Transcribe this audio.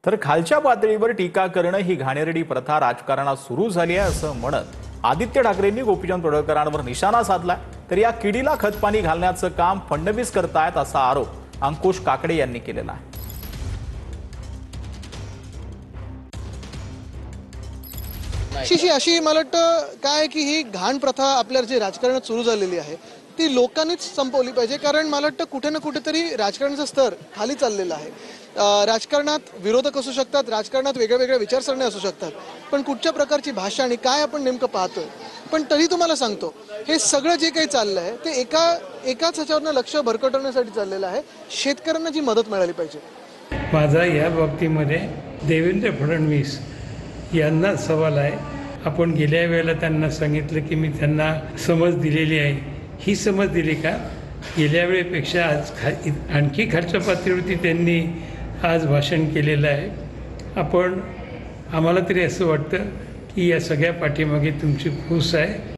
तर खालच्या पातळीवर टीका करणं ही घाणेरडी प्रथा राजकारणात सुरू झाली आहे असं म्हणत आदित्य ठाकरेंनी गोपीचंद पडळकरांवर निशाणा साधलाय। तर या किडीला खतपाणी घालण्याचं काम फडणवीस करतायत असा आरोप अंकुश काकडे यांनी केलेला आहे। अशी मला वाटतं काय की ही घाण प्रथा आपल्या जे राजकारणात सुरू झालेली आहे ती लोकांनीच संपवली पाहिजे। कारण मला वाटतं कुठे ना कुठेतरी राजकारणाचा स्तर खाली चाललेला आहे। राजकारणात विरोधक असू शकतात, राजकारणात वेगळ्या विचारसरणी असू शकतात, पण कुठच्या प्रकारची भाषा आणि काय आपण नेमकं पाहतोय। पण तरी तुम्हाला सांगतो हे सगळं जे काही चाललं आहे ते एकाच ह्याच्यावरनं लक्ष भरकटवण्यासाठी चाललेलं आहे। शेतकऱ्यांना जी मदत मिळाली पाहिजे। माझा या बाबतीमध्ये देवेंद्र फडणवीस यांना सवाल आहे। आपण गेल्या वेळेला त्यांना सांगितलं की मी त्यांना समज दिलेली आहे, ही समज दिली का? गेल्या वेळेपेक्षा आज आणखी खालच्या पातळीवरती त्यांनी आज भाषण केलेलं आहे। आम्हाला तरी असं वाटतं की या सगळ्या पाठीमागे तुमची फूस आहे।